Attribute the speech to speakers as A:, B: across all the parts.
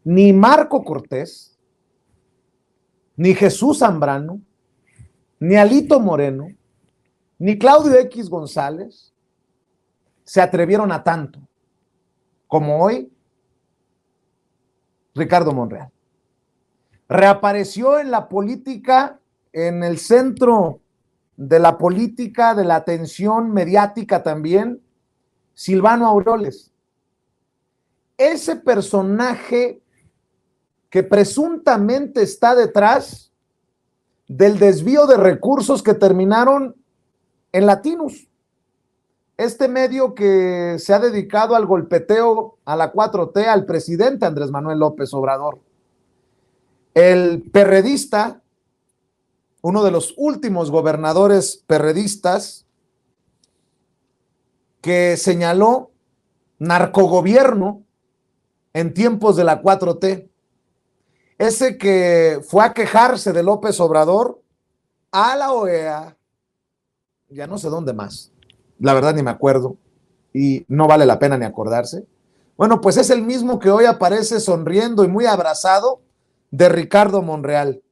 A: ni Marco Cortés, ni Jesús Zambrano, ni Alito Moreno, ni Claudio X González se atrevieron a tanto como hoy Ricardo Monreal. Reapareció en la política, en el centro de la política, de la atención mediática también, Silvano Aureoles. Ese personaje que presuntamente está detrás del desvío de recursos que terminaron en Latinus. Este medio que se ha dedicado al golpeteo a la 4T, al presidente Andrés Manuel López Obrador. El perredista, uno de los últimos gobernadores perredistas, que señaló narcogobierno en tiempos de la 4T. Ese que fue a quejarse de López Obrador a la OEA, ya no sé dónde más, la verdad ni me acuerdo, y no vale la pena ni acordarse. Bueno, pues es el mismo que hoy aparece sonriendo y muy abrazado de Ricardo Monreal.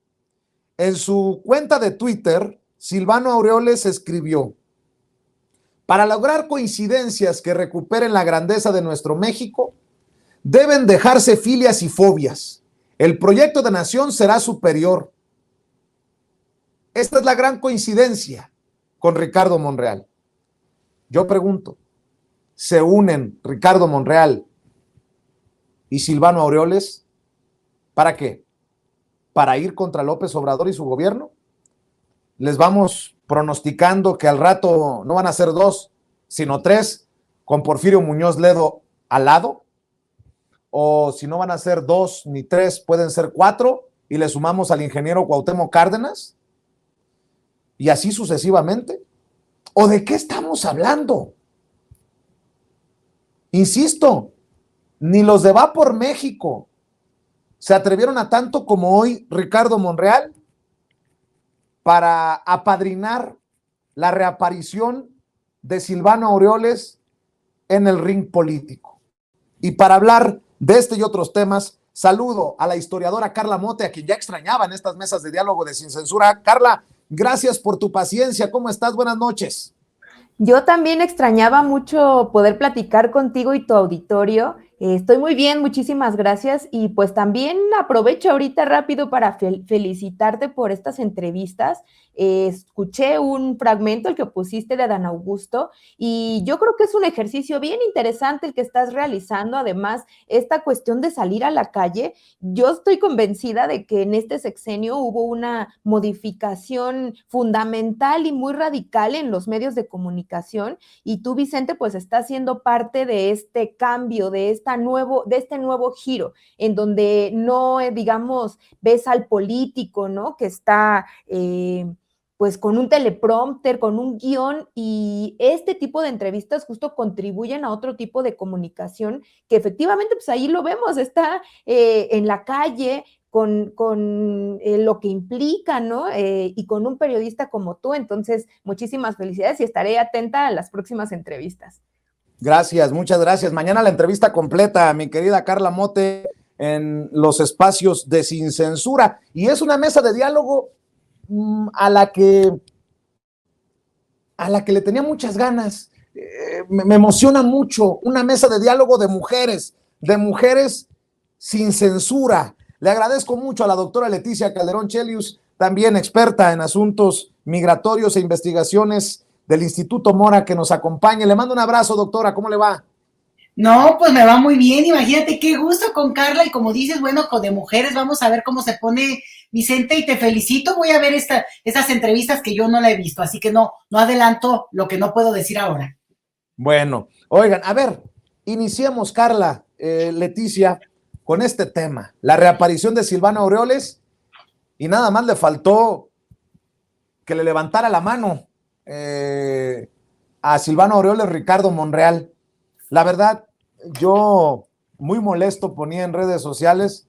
A: En su cuenta de Twitter, Silvano Aureoles escribió: para lograr coincidencias que recuperen la grandeza de nuestro México, deben dejarse filias y fobias. El proyecto de nación será superior. Esta es la gran coincidencia con Ricardo Monreal. Yo pregunto, ¿se unen Ricardo Monreal y Silvano Aureoles? ¿Para qué? ¿Para ir contra López Obrador y su gobierno? Les vamos pronosticando que al rato no van a ser 2, sino 3, con Porfirio Muñoz Ledo al lado. O si no van a ser 2 ni 3, pueden ser 4, y le sumamos al ingeniero Cuauhtémoc Cárdenas, y así sucesivamente. ¿O de qué estamos hablando? Insisto, ni los de Va por México se atrevieron a tanto como hoy Ricardo Monreal para apadrinar la reaparición de Silvano Aureoles en el ring político. Y para hablar de este y otros temas, saludo a la historiadora Carla Mote, a quien ya extrañaba en estas mesas de diálogo de Sin Censura. Carla, gracias por tu paciencia. ¿Cómo estás? Buenas noches.
B: Yo también extrañaba mucho poder platicar contigo y tu auditorio. Estoy muy bien, muchísimas gracias. Y pues también aprovecho ahorita rápido para felicitarte por estas entrevistas. Escuché un fragmento, el que pusiste de Adán Augusto, y yo creo que es un ejercicio bien interesante el que estás realizando. Además, esta cuestión de salir a la calle, yo estoy convencida de que en este sexenio hubo una modificación fundamental y muy radical en los medios de comunicación, y tú, Vicente, pues estás siendo parte de este cambio, de este nuevo giro, en donde no, digamos, ves al político, ¿no? Que está pues con un teleprompter, con un guión, y este tipo de entrevistas justo contribuyen a otro tipo de comunicación que efectivamente, pues ahí lo vemos, está en la calle, con lo que implica, ¿no? Y con un periodista como tú. Entonces, muchísimas felicidades y estaré atenta a las próximas entrevistas.
A: Gracias, muchas gracias. Mañana la entrevista completa, mi querida Carla Mote, en los espacios de Sin Censura. Y es una mesa de diálogo a la que le tenía muchas ganas. Me emociona mucho. Una mesa de diálogo de mujeres sin censura. Le agradezco mucho a la doctora Leticia Calderón Chelius, también experta en asuntos migratorios e investigaciones del Instituto Mora, que nos acompañe. Le mando un abrazo, doctora. ¿Cómo le va?
C: No, pues me va muy bien. Imagínate qué gusto con Carla, y como dices, bueno, con de mujeres, vamos a ver cómo se pone Vicente, y te felicito. Voy a ver estas entrevistas que yo no la he visto, así que no adelanto lo que no puedo decir ahora.
A: Bueno, oigan, a ver, iniciemos, Carla, Leticia, con este tema, la reaparición de Silvano Aureoles, y nada más le faltó que le levantara la mano a Silvano Aureoles Ricardo Monreal. La verdad, yo muy molesto ponía en redes sociales,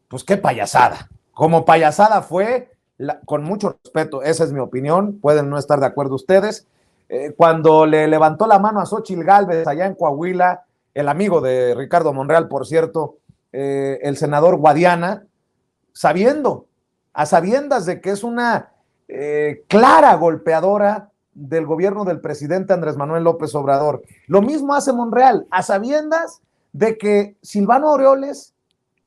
A: pues qué payasada. Como payasada fue, con mucho respeto, esa es mi opinión, pueden no estar de acuerdo ustedes, cuando le levantó la mano a Xóchitl Gálvez allá en Coahuila, el amigo de Ricardo Monreal, por cierto, el senador Guadiana, a sabiendas de que es una clara golpeadora del gobierno del presidente Andrés Manuel López Obrador. Lo mismo hace Monreal, a sabiendas de que Silvano Aureoles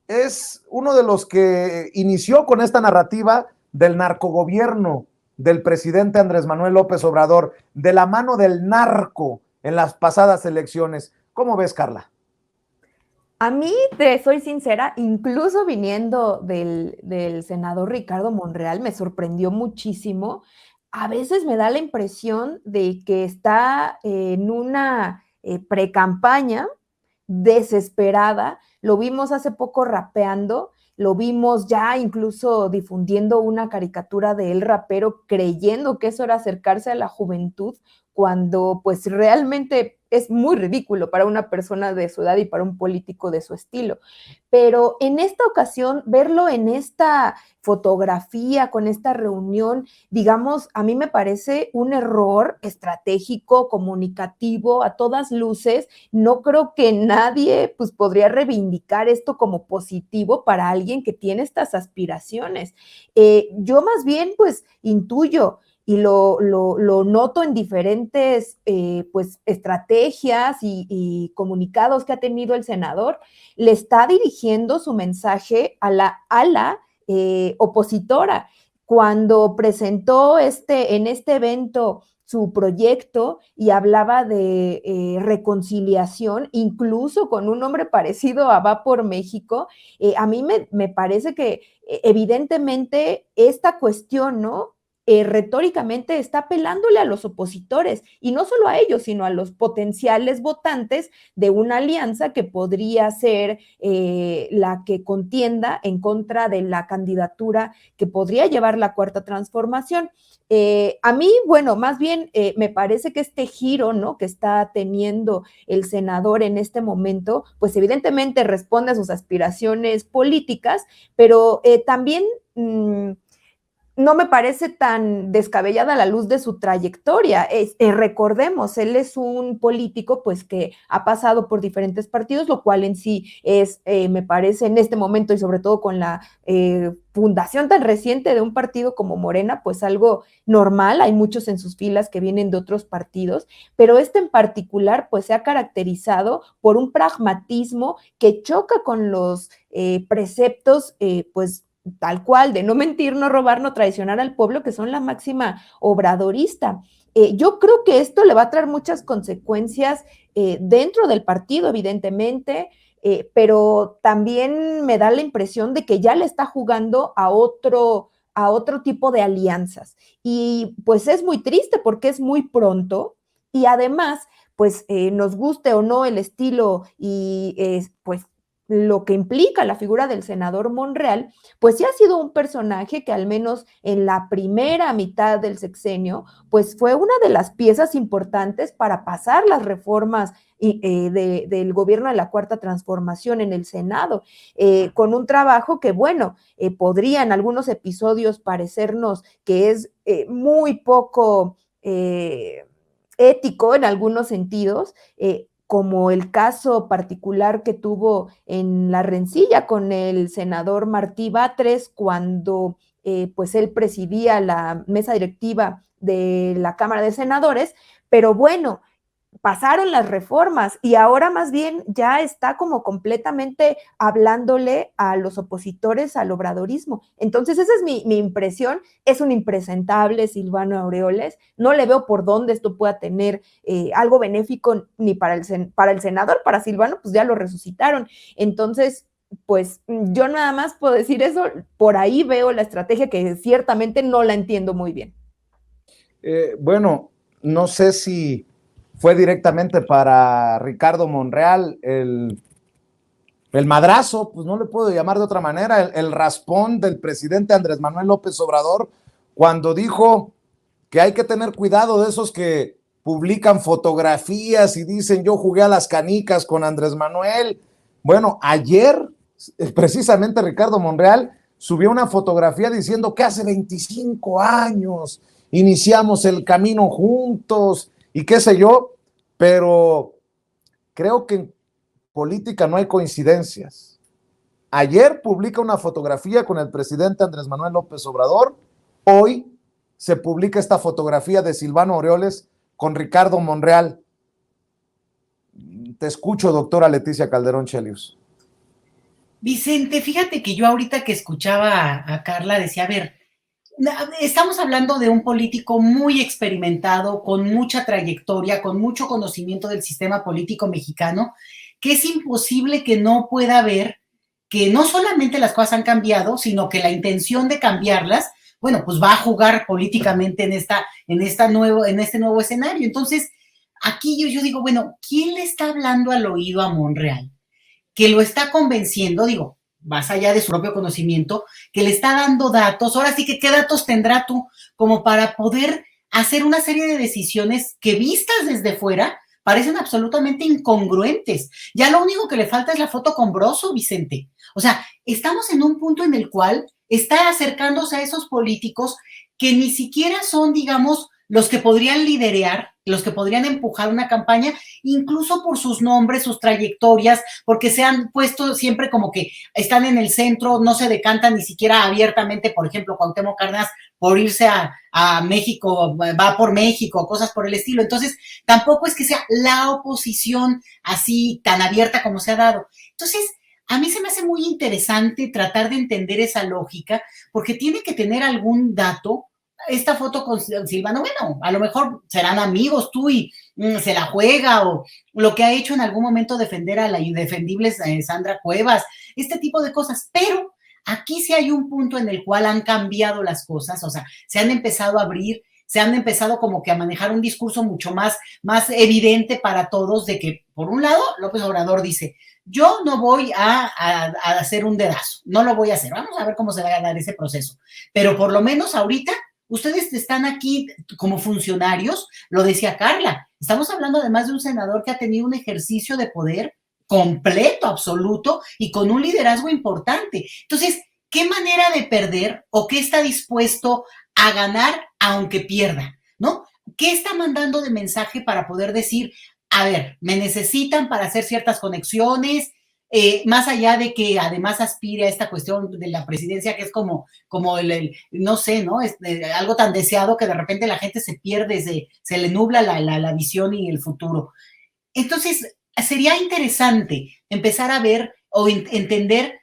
A: es uno de los que inició con esta narrativa del narcogobierno del presidente Andrés Manuel López Obrador, de la mano del narco en las pasadas elecciones. ¿Cómo ves, Carla?
B: A mí, te soy sincera, incluso viniendo del senador Ricardo Monreal, me sorprendió muchísimo. A veces me da la impresión de que está en una precampaña desesperada. Lo vimos hace poco rapeando, lo vimos ya incluso difundiendo una caricatura de él rapero, creyendo que eso era acercarse a la juventud, cuando pues realmente es muy ridículo para una persona de su edad y para un político de su estilo. Pero en esta ocasión, verlo en esta fotografía, con esta reunión, digamos, a mí me parece un error estratégico, comunicativo, a todas luces. No creo que nadie pues podría reivindicar esto como positivo para alguien que tiene estas aspiraciones. Yo más bien pues intuyo y lo noto en diferentes pues estrategias y comunicados que ha tenido el senador, le está dirigiendo su mensaje a la ala opositora. Cuando presentó en este evento su proyecto y hablaba de reconciliación, incluso con un nombre parecido a Va por México, a mí me parece que evidentemente esta cuestión, ¿no? Retóricamente está apelándole a los opositores, y no solo a ellos, sino a los potenciales votantes de una alianza que podría ser la que contienda en contra de la candidatura que podría llevar la Cuarta Transformación. A mí, bueno, más bien me parece que este giro, ¿no?, que está teniendo el senador en este momento, pues evidentemente responde a sus aspiraciones políticas, pero también no me parece tan descabellada a la luz de su trayectoria. Recordemos, él es un político pues que ha pasado por diferentes partidos, lo cual en sí es, me parece en este momento y sobre todo con la fundación tan reciente de un partido como Morena, pues algo normal. Hay muchos en sus filas que vienen de otros partidos, pero este en particular pues se ha caracterizado por un pragmatismo que choca con los preceptos pues tal cual, de no mentir, no robar, no traicionar al pueblo, que son la máxima obradorista. Yo creo que esto le va a traer muchas consecuencias dentro del partido, evidentemente, pero también me da la impresión de que ya le está jugando a otro tipo de alianzas. Y pues es muy triste porque es muy pronto y además, pues nos guste o no el estilo y pues lo que implica la figura del senador Monreal, pues sí ha sido un personaje que al menos en la primera mitad del sexenio, pues fue una de las piezas importantes para pasar las reformas del gobierno de la Cuarta Transformación en el Senado, con un trabajo que, bueno, podría en algunos episodios parecernos que es muy poco ético en algunos sentidos, como el caso particular que tuvo en la rencilla con el senador Martí Batres cuando pues él presidía la mesa directiva de la Cámara de Senadores, pero bueno, pasaron las reformas y ahora más bien ya está como completamente hablándole a los opositores al obradorismo. Entonces esa es mi impresión. Es un impresentable Silvano Aureoles. No le veo por dónde esto pueda tener algo benéfico ni para el senador. Para Silvano pues ya lo resucitaron. Entonces pues yo nada más puedo decir eso. Por ahí veo la estrategia que ciertamente no la entiendo muy bien.
A: Bueno, no sé si fue directamente para Ricardo Monreal el madrazo, pues no le puedo llamar de otra manera, el raspón del presidente Andrés Manuel López Obrador cuando dijo que hay que tener cuidado de esos que publican fotografías y dicen yo jugué a las canicas con Andrés Manuel. Bueno, ayer precisamente Ricardo Monreal subió una fotografía diciendo que hace 25 años iniciamos el camino juntos y qué sé yo, pero creo que en política no hay coincidencias. Ayer publica una fotografía con el presidente Andrés Manuel López Obrador. Hoy se publica esta fotografía de Silvano Aureoles con Ricardo Monreal. Te escucho, doctora Leticia Calderón Chelius.
C: Vicente, fíjate que yo ahorita que escuchaba a Carla decía, a ver, estamos hablando de un político muy experimentado, con mucha trayectoria, con mucho conocimiento del sistema político mexicano, que es imposible que no pueda ver que no solamente las cosas han cambiado, sino que la intención de cambiarlas, bueno, pues va a jugar políticamente en este nuevo escenario. Entonces, aquí yo digo, bueno, ¿quién le está hablando al oído a Monreal? Que lo está convenciendo, digo, más allá de su propio conocimiento, que le está dando datos. Ahora sí que, ¿qué datos tendrá tú como para poder hacer una serie de decisiones que vistas desde fuera parecen absolutamente incongruentes? Ya lo único que le falta es la foto con Broso, Vicente. O sea, estamos en un punto en el cual está acercándose a esos políticos que ni siquiera son, digamos, los que podrían liderar, los que podrían empujar una campaña, incluso por sus nombres, sus trayectorias, porque se han puesto siempre como que están en el centro, no se decantan ni siquiera abiertamente, por ejemplo, Cuauhtémoc Cárdenas, por irse a México, va por México, cosas por el estilo. Entonces, tampoco es que sea la oposición así tan abierta como se ha dado. Entonces, a mí se me hace muy interesante tratar de entender esa lógica, porque tiene que tener algún dato. Esta foto con Silvano, bueno, a lo mejor serán amigos tú y se la juega, o lo que ha hecho en algún momento defender a la indefendible Sandra Cuevas, este tipo de cosas, pero aquí sí hay un punto en el cual han cambiado las cosas, o sea, se han empezado a abrir, se han empezado como que a manejar un discurso mucho más evidente para todos, de que, por un lado, López Obrador dice, yo no voy a hacer un dedazo, no lo voy a hacer, vamos a ver cómo se va a dar ese proceso, pero por lo menos ahorita ustedes están aquí como funcionarios, lo decía Carla, estamos hablando además de un senador que ha tenido un ejercicio de poder completo, absoluto, y con un liderazgo importante. Entonces, ¿qué manera de perder o qué está dispuesto a ganar aunque pierda? ¿No? ¿Qué está mandando de mensaje para poder decir, a ver, me necesitan para hacer ciertas conexiones, más allá de que además aspire a esta cuestión de la presidencia, que es como no sé, ¿no? Es algo tan deseado que de repente la gente se pierde, se le nubla la visión y el futuro. Entonces, sería interesante empezar a ver o entender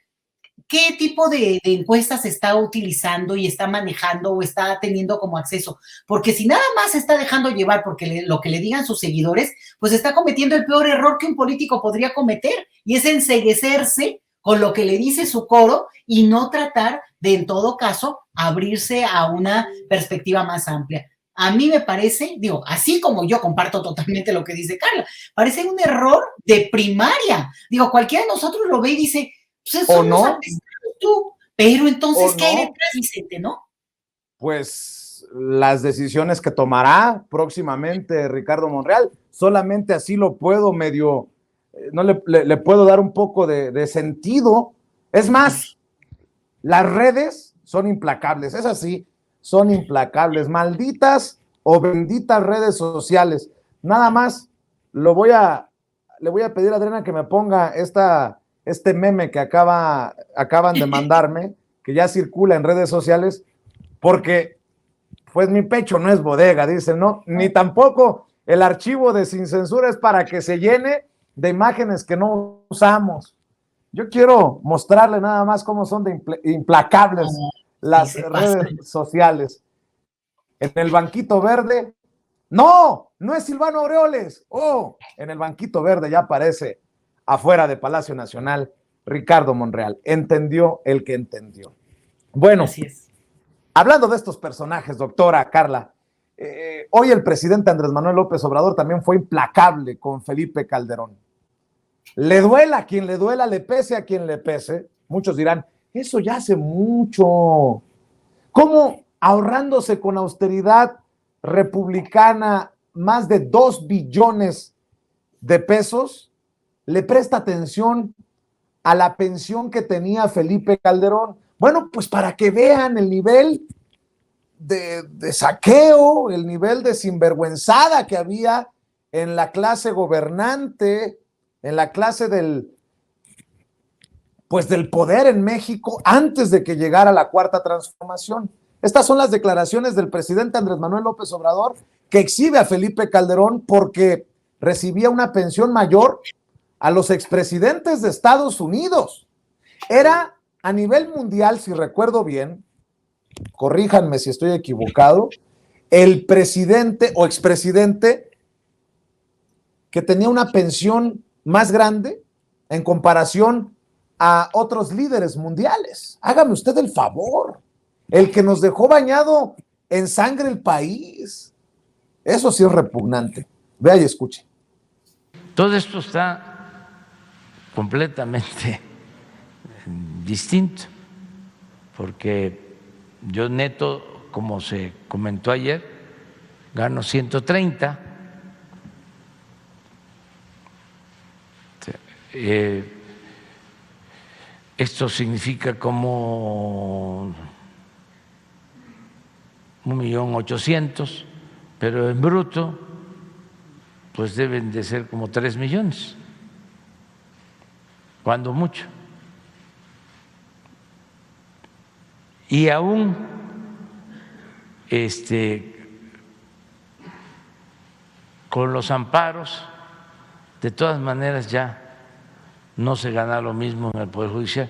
C: qué tipo de encuestas está utilizando y está manejando o está teniendo como acceso. Porque si nada más se está dejando llevar porque lo que le digan sus seguidores, pues está cometiendo el peor error que un político podría cometer, y es enceguecerse con lo que le dice su coro y no tratar de, en todo caso, abrirse a una perspectiva más amplia. A mí me parece, digo, así como yo comparto totalmente lo que dice Carla, parece un error de primaria. Digo, cualquiera de nosotros lo ve y dice, pues
A: ¿o no?
C: Tú, pero entonces, ¿qué hay
A: no?
C: detrás, Vicente, no?
A: Pues las decisiones que tomará próximamente Ricardo Monreal, solamente así lo puedo medio, no le puedo dar un poco de sentido. Es más, las redes son implacables, es así, son implacables, malditas o benditas redes sociales. Nada más le voy a pedir a Adriana que me ponga este meme que acaban de mandarme, que ya circula en redes sociales, porque pues mi pecho no es bodega, dicen, ¿no? Ni tampoco el archivo de Sin Censura es para que se llene de imágenes que no usamos. Yo quiero mostrarle nada más cómo son de implacables las redes sociales. En el banquito verde, no es Silvano Aureoles. En el banquito verde ya aparece afuera de Palacio Nacional Ricardo Monreal. Entendió el que entendió. Bueno,
C: así es.
A: Hablando de estos personajes, doctora Carla, hoy el presidente Andrés Manuel López Obrador también fue implacable con Felipe Calderón. Le duela a quien le duela, le pese a quien le pese. Muchos dirán, eso ya hace mucho. ¿Cómo ahorrándose con austeridad republicana más de 2 billones de pesos, le presta atención a la pensión que tenía Felipe Calderón? Bueno, pues para que vean el nivel de saqueo, el nivel de sinvergüenzada que había en la clase gobernante, en la clase del pues del poder en México antes de que llegara la Cuarta Transformación. Estas son las declaraciones del presidente Andrés Manuel López Obrador, que exhibe a Felipe Calderón porque recibía una pensión mayor a los expresidentes de Estados Unidos. Era a nivel mundial, si recuerdo bien, corríjanme si estoy equivocado, el presidente o expresidente que tenía una pensión más grande en comparación a otros líderes mundiales. Hágame usted el favor, el que nos dejó bañado en sangre el país. Eso sí es repugnante. Vea y escuche.
D: Todo esto está completamente distinto, porque yo neto, como se comentó ayer, gano 130. Esto significa como 1.800.000, pero en bruto pues deben de ser como 3 millones, cuando mucho. Y aún con los amparos, de todas maneras ya no se gana lo mismo en el Poder Judicial.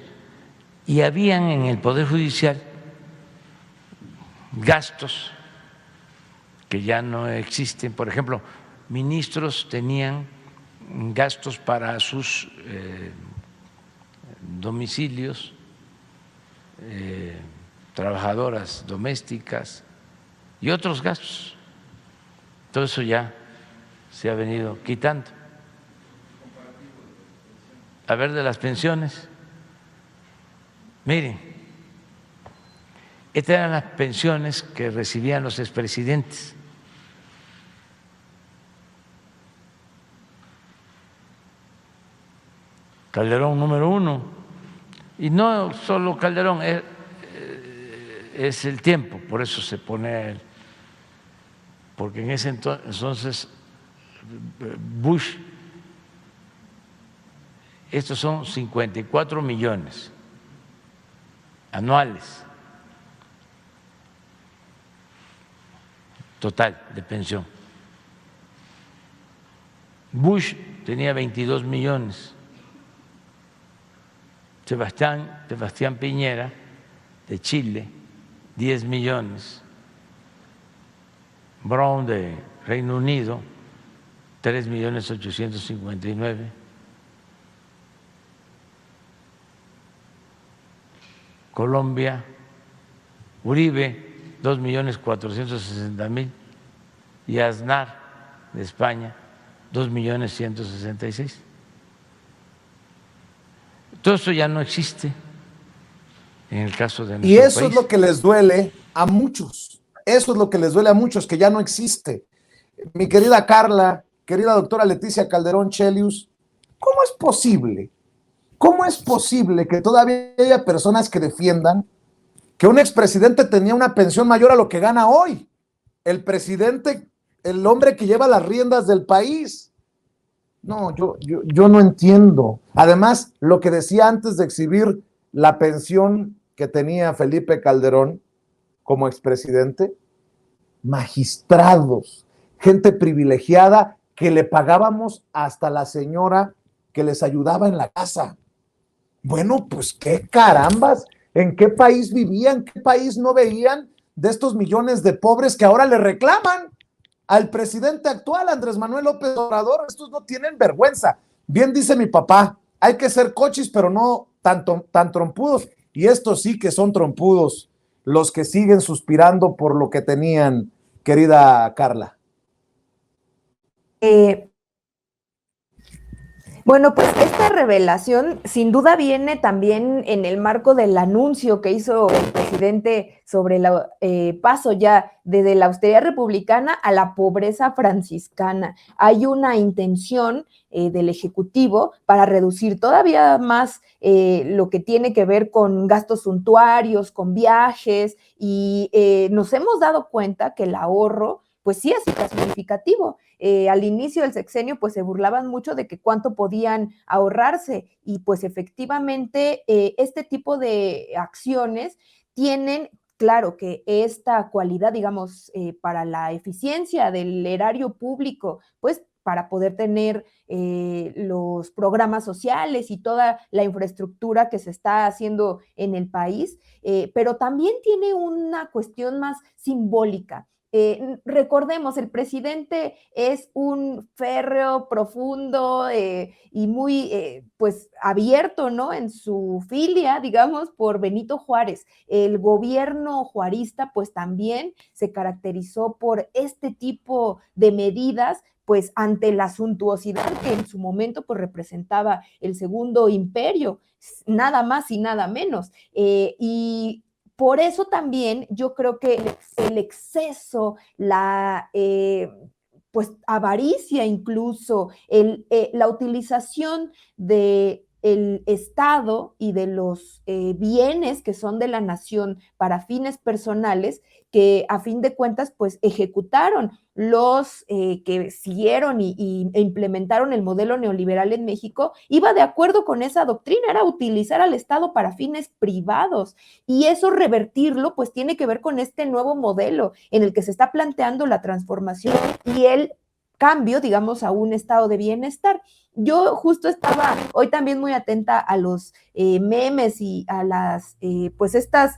D: Y habían en el Poder Judicial gastos que ya no existen. Por ejemplo, ministros tenían gastos para sus domicilios, trabajadoras domésticas y otros gastos. Todo eso ya se ha venido quitando. A ver, de las pensiones. Miren, estas eran las pensiones que recibían los expresidentes. Calderón número 1, y no solo Calderón, es el tiempo, por eso se pone él, porque en ese entonces Bush, estos son 54 millones anuales total de pensión. Bush tenía 22 millones. Sebastián Piñera, de Chile, 10 millones. Brown, de Reino Unido, 3.859.000. Colombia, Uribe, 2.460.000. Y Aznar, de España, 2.166.000. Todo eso ya no existe en el caso de nuestro
A: país. Y eso
D: país.
A: Es lo que les duele a muchos. Eso es lo que les duele a muchos, que ya no existe. Mi querida Carla, querida doctora Leticia Calderón Chelius, ¿cómo es posible? ¿Cómo es posible que todavía haya personas que defiendan que un expresidente tenía una pensión mayor a lo que gana hoy? El presidente, el hombre que lleva las riendas del país. No, yo no entiendo. Además, lo que decía antes de exhibir la pensión que tenía Felipe Calderón como expresidente, magistrados, gente privilegiada que le pagábamos hasta la señora que les ayudaba en la casa. Bueno, pues qué carambas, ¿en qué país vivían? ¿Qué país no veían de estos millones de pobres que ahora le reclaman al presidente actual, Andrés Manuel López Obrador? Estos no tienen vergüenza. Bien dice mi papá, hay que ser cochis, pero no tan trompudos. Y estos sí que son trompudos, los que siguen suspirando por lo que tenían, querida Carla.
B: Bueno, pues esta revelación sin duda viene también en el marco del anuncio que hizo el presidente sobre el paso ya desde la austeridad republicana a la pobreza franciscana. Hay una intención del Ejecutivo para reducir todavía más lo que tiene que ver con gastos suntuarios, con viajes, y nos hemos dado cuenta que el ahorro pues sí es significativo. Al inicio del sexenio, pues se burlaban mucho de que cuánto podían ahorrarse, y pues efectivamente este tipo de acciones tienen, claro, que esta cualidad, digamos, para la eficiencia del erario público, pues para poder tener los programas sociales y toda la infraestructura que se está haciendo en el país, pero también tiene una cuestión más simbólica. Recordemos, el presidente es un férreo, profundo y muy pues abierto, ¿no? En su filia, digamos, por Benito Juárez. El gobierno juarista pues también se caracterizó por este tipo de medidas, pues ante la suntuosidad que en su momento pues representaba el Segundo Imperio, nada más y nada menos. Y por eso también yo creo que el exceso, la pues avaricia incluso, la utilización de el Estado y de los bienes que son de la nación para fines personales, que a fin de cuentas pues ejecutaron los que siguieron e implementaron el modelo neoliberal en México, iba de acuerdo con esa doctrina, era utilizar al Estado para fines privados, y eso revertirlo pues tiene que ver con este nuevo modelo en el que se está planteando la transformación y el cambio, digamos, a un estado de bienestar. Yo justo estaba hoy también muy atenta a los memes y a las, pues estas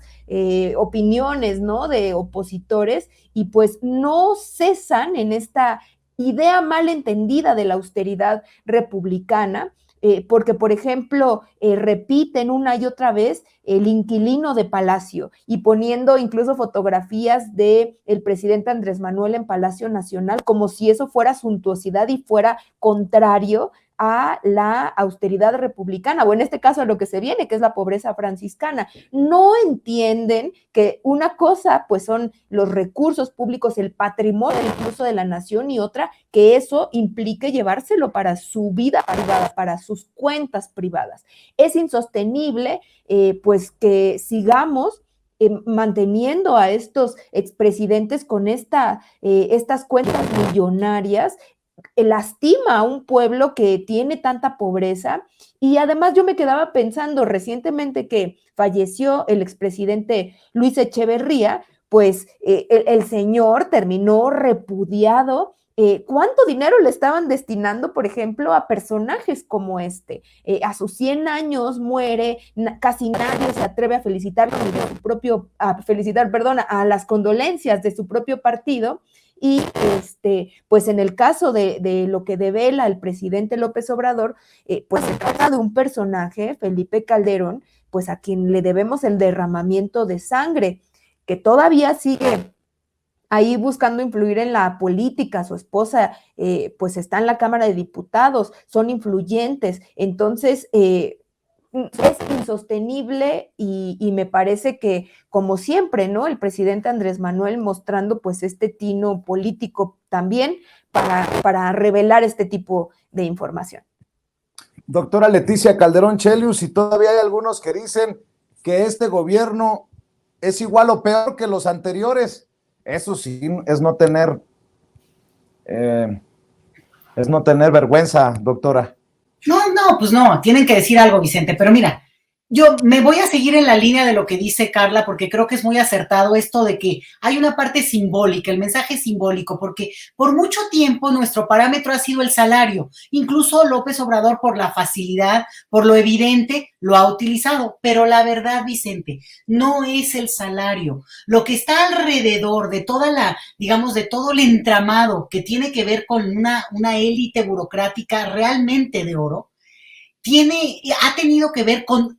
B: opiniones, ¿no? De opositores, y pues no cesan en esta idea mal entendida de la austeridad republicana, porque, por ejemplo, repiten una y otra vez el inquilino de Palacio y poniendo incluso fotografías del presidente Andrés Manuel en Palacio Nacional, como si eso fuera suntuosidad y fuera contrario a la austeridad republicana, o en este caso a lo que se viene, que es la pobreza franciscana. No entienden que una cosa pues son los recursos públicos, el patrimonio incluso de la nación, y otra que eso implique llevárselo para su vida privada, para sus cuentas privadas. Es insostenible pues que sigamos manteniendo a estos expresidentes con estas cuentas millonarias. Lastima a un pueblo que tiene tanta pobreza. Y además yo me quedaba pensando recientemente que falleció el expresidente Luis Echeverría, pues el señor terminó repudiado. ¿Cuánto dinero le estaban destinando, por ejemplo, a personajes como este? A sus 100 años muere, casi nadie se atreve a felicitarlo, ni de su propio, a las condolencias de su propio partido. Y pues en el caso de lo que devela el presidente López Obrador, pues se trata de un personaje, Felipe Calderón, pues a quien le debemos el derramamiento de sangre, que todavía sigue ahí buscando influir en la política. Su esposa pues está en la Cámara de Diputados, son influyentes, entonces es insostenible y me parece que, como siempre, ¿no? El presidente Andrés Manuel mostrando pues este tino político también para revelar este tipo de información.
A: Doctora Leticia Calderón Chelius, y todavía hay algunos que dicen que este gobierno es igual o peor que los anteriores. Eso sí, es no tener vergüenza, doctora.
C: No, pues no, tienen que decir algo, Vicente, pero mira, yo me voy a seguir en la línea de lo que dice Carla, porque creo que es muy acertado esto de que hay una parte simbólica, el mensaje simbólico, porque por mucho tiempo nuestro parámetro ha sido el salario. Incluso López Obrador, por la facilidad, por lo evidente, lo ha utilizado. Pero la verdad, Vicente, no es el salario. Lo que está alrededor de toda la, digamos, de todo el entramado que tiene que ver con una élite burocrática realmente de oro, ha tenido que ver con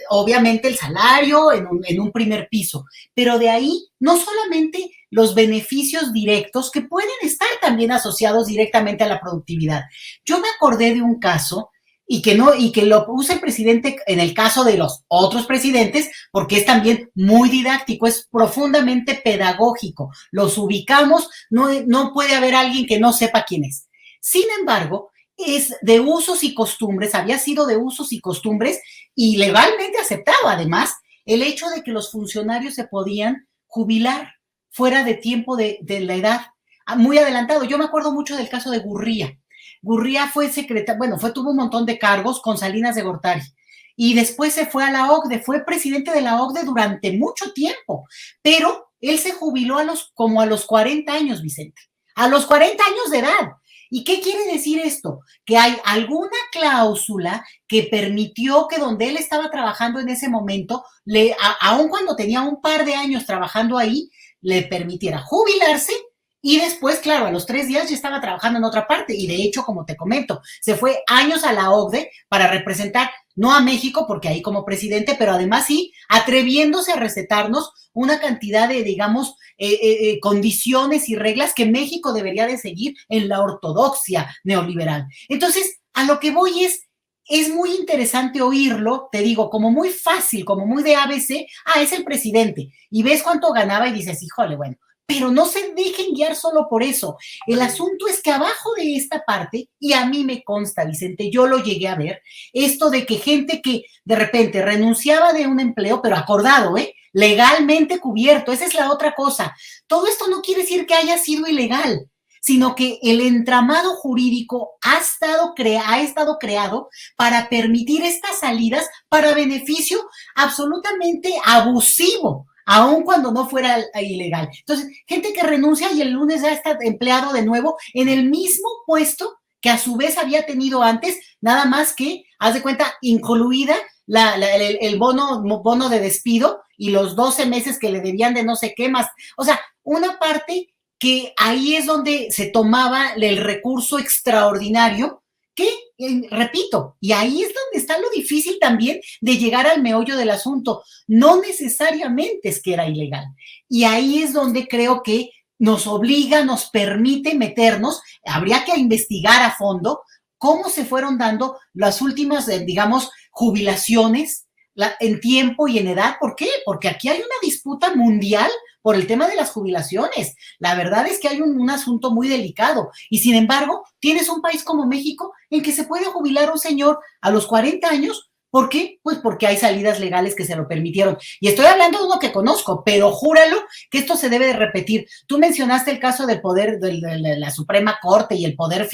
C: obviamente el salario en un primer piso, pero de ahí no solamente los beneficios directos que pueden estar también asociados directamente a la productividad. Yo me acordé de un caso y que lo usa el presidente en el caso de los otros presidentes, porque es también muy didáctico, es profundamente pedagógico. Los ubicamos, no puede haber alguien que no sepa quién es. Sin embargo, es de usos y costumbres, había sido de usos y costumbres y legalmente aceptado, además, el hecho de que los funcionarios se podían jubilar fuera de tiempo de la edad. muy adelantado. Yo me acuerdo mucho del caso de Gurría. Gurría fue secretario, bueno, tuvo un montón de cargos con Salinas de Gortari. Y después se fue a la OCDE, fue presidente de la OCDE durante mucho tiempo, pero él se jubiló como a los 40 años, Vicente, a los 40 años de edad. ¿Y qué quiere decir esto? Que hay alguna cláusula que permitió que donde él estaba trabajando en ese momento, aun cuando tenía un par de años trabajando ahí, le permitiera jubilarse. Y después, claro, a los 3 días ya estaba trabajando en otra parte. Y de hecho, como te comento, se fue años a la OCDE para representar, no a México, porque ahí como presidente, pero además sí, atreviéndose a recetarnos una cantidad de, digamos, condiciones y reglas que México debería de seguir en la ortodoxia neoliberal. Entonces, a lo que voy es muy interesante oírlo, te digo, como muy fácil, como muy de ABC, es el presidente, y ves cuánto ganaba y dices, híjole, bueno, pero no se dejen guiar solo por eso. El asunto es que abajo de esta parte, y a mí me consta, Vicente, yo lo llegué a ver, esto de que gente que de repente renunciaba de un empleo, pero acordado, legalmente cubierto, esa es la otra cosa. Todo esto no quiere decir que haya sido ilegal, sino que el entramado jurídico ha estado creado para permitir estas salidas para beneficio absolutamente abusivo, aun cuando no fuera ilegal. Entonces, gente que renuncia y el lunes ya está empleado de nuevo en el mismo puesto que a su vez había tenido antes, nada más que, haz de cuenta, incluida el bono de despido y los 12 meses que le debían de no sé qué más. O sea, una parte que ahí es donde se tomaba el recurso extraordinario que, repito, y ahí es donde está lo difícil también de llegar al meollo del asunto. No necesariamente es que era ilegal. Y ahí es donde creo que nos obliga, nos permite meternos, habría que investigar a fondo cómo se fueron dando las últimas, digamos, jubilaciones en tiempo y en edad. ¿Por qué? Porque aquí hay una disputa mundial por el tema de las jubilaciones. La verdad es que hay un asunto muy delicado y sin embargo tienes un país como México en que se puede jubilar un señor a los 40 años. ¿Por qué? Pues porque hay salidas legales que se lo permitieron. Y estoy hablando de uno que conozco, pero júralo que esto se debe de repetir. Tú mencionaste el caso del poder de la Suprema Corte y el poder,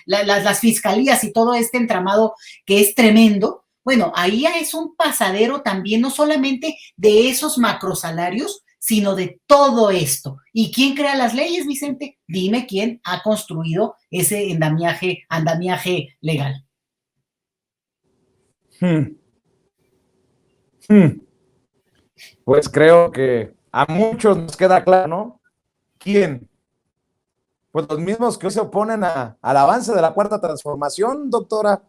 C: las fiscalías y todo este entramado que es tremendo. Bueno, ahí es un pasadero también, no solamente de esos macrosalarios, sino de todo esto. ¿Y quién crea las leyes, Vicente? Dime quién ha construido ese andamiaje legal.
A: Pues creo que a muchos nos queda claro, ¿no? ¿Quién? Pues los mismos que hoy se oponen al avance de la Cuarta Transformación, doctora.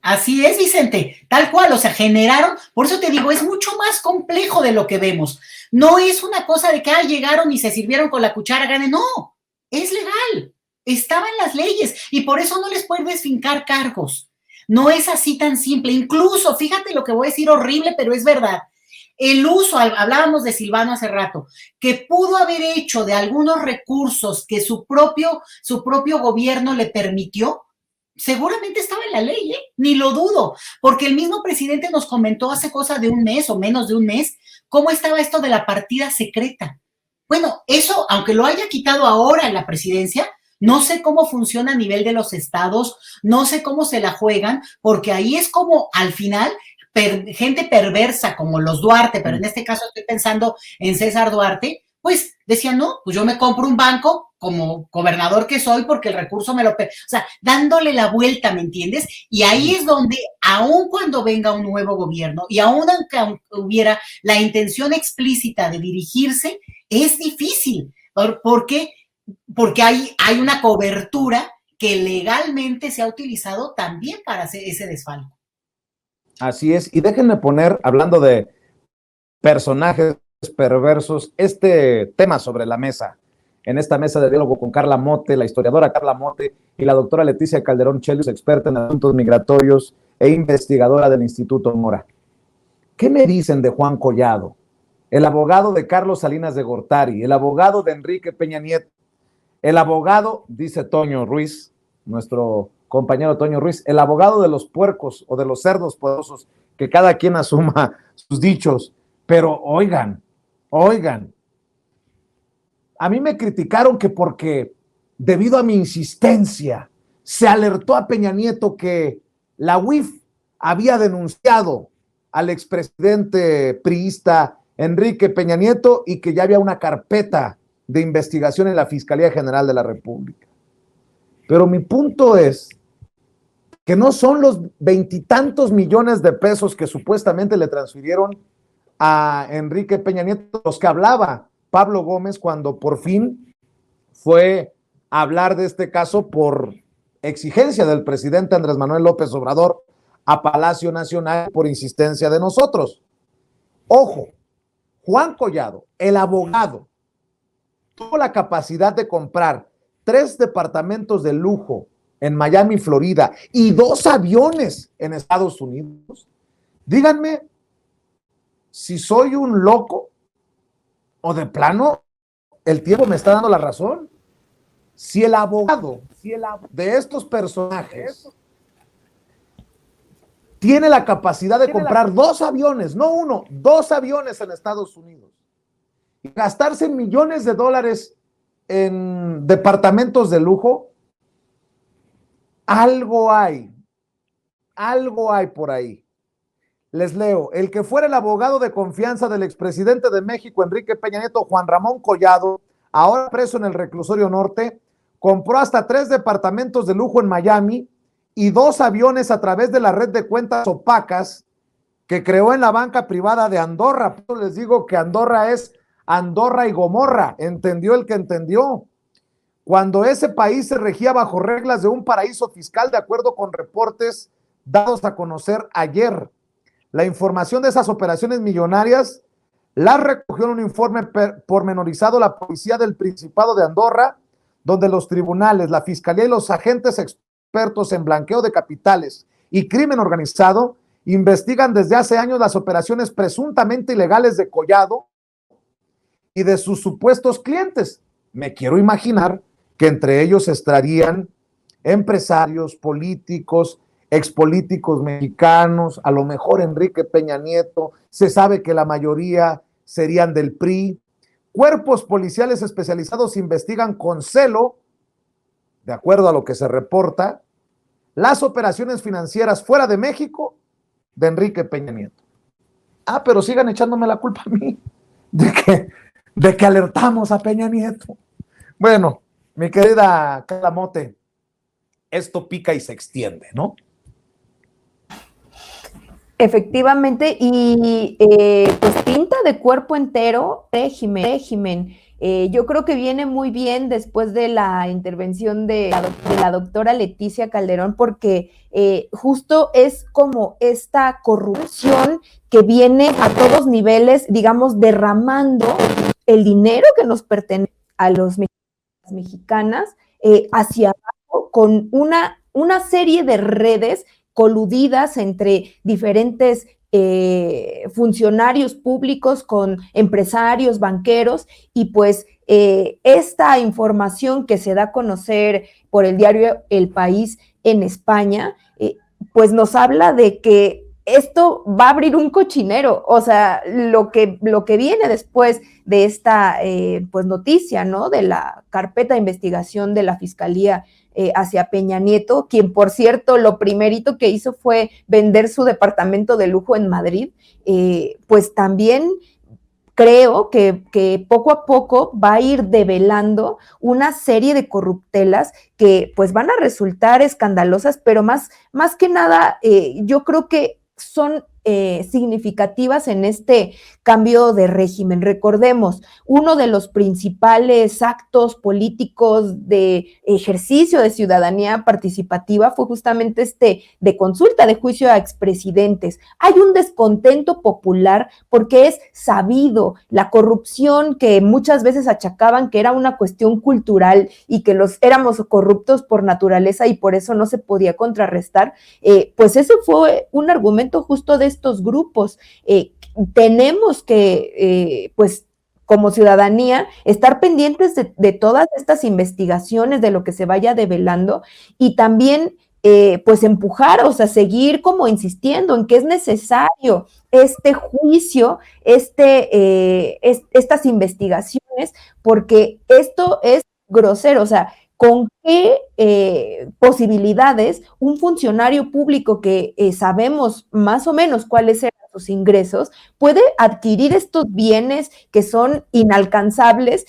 C: Así es, Vicente, tal cual, o sea, generaron, por eso te digo, es mucho más complejo de lo que vemos. No es una cosa de que llegaron y se sirvieron con la cuchara, ganen, no, es legal, estaban las leyes y por eso no les puedes fincar cargos. No es así tan simple, incluso, fíjate lo que voy a decir horrible, pero es verdad. El uso, hablábamos de Silvano hace rato, que pudo haber hecho de algunos recursos que su propio gobierno le permitió, seguramente estaba en la ley, ni lo dudo, porque el mismo presidente nos comentó hace cosa de un mes o menos de un mes cómo estaba esto de la partida secreta. Bueno, eso, aunque lo haya quitado ahora en la presidencia, no sé cómo funciona a nivel de los estados, no sé cómo se la juegan, porque ahí es como al final gente perversa como los Duarte, pero en este caso estoy pensando en César Duarte, pues decía, no, pues yo me compro un banco como gobernador que soy porque el recurso me lo... O sea, dándole la vuelta, ¿me entiendes? Y ahí es donde, aun cuando venga un nuevo gobierno y aun aunque hubiera la intención explícita de dirigirse, es difícil. ¿Por qué? Porque hay una cobertura que legalmente se ha utilizado también para hacer ese desfalco.
A: Así es, y déjenme poner, hablando de personajes perversos, este tema sobre la mesa, en esta mesa de diálogo con Carla Mote, la historiadora Carla Mote y la doctora Leticia Calderón Chelius, experta en asuntos migratorios e investigadora del Instituto Mora. ¿Qué me dicen de Juan Collado, el abogado de Carlos Salinas de Gortari, el abogado de Enrique Peña Nieto, el abogado, dice Toño Ruiz, nuestro compañero Toño Ruiz, el abogado de los puercos o de los cerdos poderosos, que cada quien asuma sus dichos, pero oigan, A mí me criticaron que porque debido a mi insistencia se alertó a Peña Nieto que la UIF había denunciado al expresidente priista Enrique Peña Nieto y que ya había una carpeta de investigación en la Fiscalía General de la República. Pero mi punto es que no son los 20 millones de pesos que supuestamente le transfirieron a Enrique Peña Nieto los que hablaba Pablo Gómez cuando por fin fue a hablar de este caso por exigencia del presidente Andrés Manuel López Obrador a Palacio Nacional por insistencia de nosotros. Ojo, Juan Collado, el abogado, tuvo la capacidad de comprar 3 departamentos de lujo en Miami, Florida, y 2 aviones en Estados Unidos. Díganme si soy un loco o de plano el tiempo me está dando la razón. Si el abogado de estos personajes tiene la capacidad de comprar 2 aviones, no 1, 2 aviones en Estados Unidos y gastarse millones de dólares en departamentos de lujo, algo hay por ahí. Les leo: el que fuera el abogado de confianza del expresidente de México, Enrique Peña Nieto, Juan Ramón Collado, ahora preso en el reclusorio norte, compró hasta 3 departamentos de lujo en Miami y 2 aviones a través de la red de cuentas opacas que creó en la banca privada de Andorra. Por eso les digo que Andorra es Andorra y Gomorra, entendió el que entendió. Cuando ese país se regía bajo reglas de un paraíso fiscal, de acuerdo con reportes dados a conocer ayer. La información de esas operaciones millonarias la recogió en un informe pormenorizado la policía del Principado de Andorra, donde los tribunales, la fiscalía y los agentes expertos en blanqueo de capitales y crimen organizado investigan desde hace años las operaciones presuntamente ilegales de Collado y de sus supuestos clientes. Me quiero imaginar que entre ellos estarían empresarios, políticos, expolíticos mexicanos, a lo mejor Enrique Peña Nieto, se sabe que la mayoría serían del PRI. Cuerpos policiales especializados investigan con celo, de acuerdo a lo que se reporta, las operaciones financieras fuera de México de Enrique Peña Nieto. Ah, pero sigan echándome la culpa a mí de que alertamos a Peña Nieto. Bueno, mi querida Carla Mote, esto pica y se extiende, ¿no?
B: Efectivamente, y pues pinta de cuerpo entero régimen. Yo creo que viene muy bien después de la intervención de la doctora Leticia Calderón, porque justo es como esta corrupción que viene a todos niveles, digamos, derramando el dinero que nos pertenece a los mexicanas hacia abajo con una serie de redes coludidas entre diferentes funcionarios públicos con empresarios, banqueros, y pues esta información que se da a conocer por el diario El País en España, pues nos habla de que esto va a abrir un cochinero. O sea, lo que viene después de esta pues noticia, ¿no? De la carpeta de investigación de la Fiscalía hacia Peña Nieto, quien, por cierto, lo primerito que hizo fue vender su departamento de lujo en Madrid, pues también creo que poco a poco va a ir develando una serie de corruptelas que pues van a resultar escandalosas, pero más que nada yo creo que son significativas en este cambio de régimen. Recordemos, uno de los principales actos políticos de ejercicio de ciudadanía participativa fue justamente de consulta de juicio a expresidentes. Hay un descontento popular porque es sabido la corrupción que muchas veces achacaban que era una cuestión cultural y que éramos corruptos por naturaleza y por eso no se podía contrarrestar. Pues ese fue un argumento justo de estos grupos. Tenemos que, pues, como ciudadanía, estar pendientes de todas estas investigaciones, de lo que se vaya develando, y también, pues, empujar, o sea, seguir como insistiendo en que es necesario este juicio, estas investigaciones, porque esto es grosero, o sea, ¿con qué posibilidades un funcionario público que sabemos más o menos cuáles eran sus ingresos puede adquirir estos bienes que son inalcanzables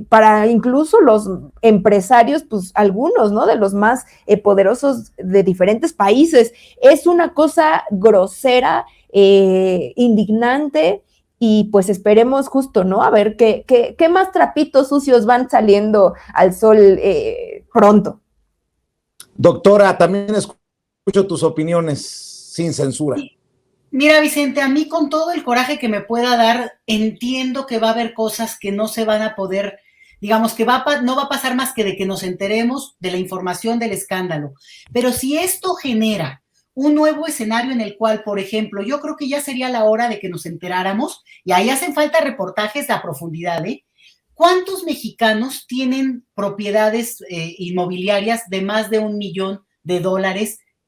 B: para incluso los empresarios, pues algunos, ¿no? De los más poderosos de diferentes países? Es una cosa grosera, indignante, y pues esperemos justo, ¿no? A ver qué más trapitos sucios van saliendo al sol pronto.
A: Doctora, también escucho tus opiniones sin censura.
C: Mira, Vicente, a mí con todo el coraje que me pueda dar, entiendo que va a haber cosas que no se van a poder, digamos que no va a pasar más que de que nos enteremos de la información del escándalo. Pero si esto genera un nuevo escenario en el cual, por ejemplo, yo creo que ya sería la hora de que nos enteráramos, y ahí hacen falta reportajes a profundidad, ¿cuántos mexicanos tienen propiedades inmobiliarias de más de $1 millón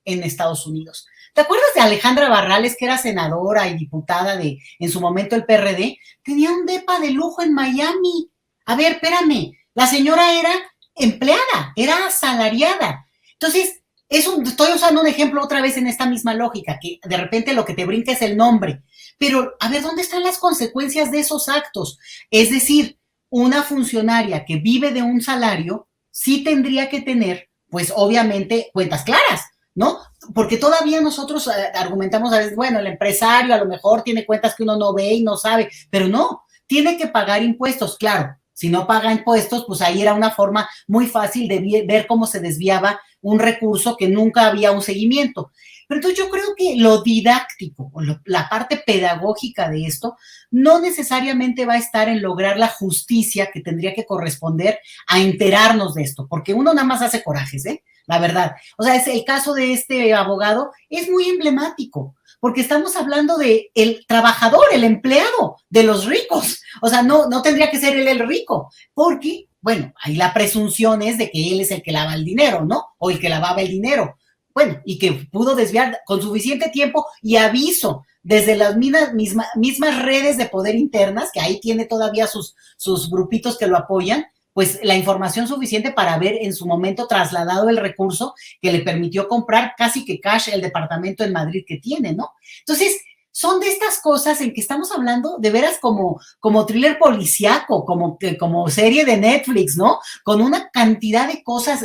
C: en Estados Unidos? ¿Te acuerdas de Alejandra Barrales, que era senadora y diputada en su momento el PRD? Tenía un depa de lujo en Miami. A ver, espérame, la señora era empleada, era asalariada. Entonces, estoy usando un ejemplo otra vez en esta misma lógica, que de repente lo que te brinca es el nombre. Pero, a ver, ¿dónde están las consecuencias de esos actos? Es decir, una funcionaria que vive de un salario sí tendría que tener, pues obviamente, cuentas claras, ¿no? Porque todavía nosotros argumentamos a veces, bueno, el empresario a lo mejor tiene cuentas que uno no ve y no sabe, pero no, tiene que pagar impuestos, claro. Si no paga impuestos, pues ahí era una forma muy fácil de ver cómo se desviaba un recurso que nunca había un seguimiento. Pero entonces yo creo que lo didáctico, la parte pedagógica de esto, no necesariamente va a estar en lograr la justicia que tendría que corresponder a enterarnos de esto, porque uno nada más hace corajes, la verdad. O sea, el caso de este abogado es muy emblemático, porque estamos hablando de el trabajador, el empleado de los ricos. O sea, no tendría que ser él el rico, porque, bueno, ahí la presunción es de que él es el que lava el dinero, ¿no? O el que lavaba el dinero. Bueno, y que pudo desviar con suficiente tiempo y aviso desde las mismas redes de poder internas, que ahí tiene todavía sus grupitos que lo apoyan, pues la información suficiente para haber en su momento trasladado el recurso que le permitió comprar casi que cash el departamento en Madrid que tiene, ¿no? Entonces, son de estas cosas en que estamos hablando de veras como thriller policíaco, como serie de Netflix, ¿no? Con una cantidad de cosas,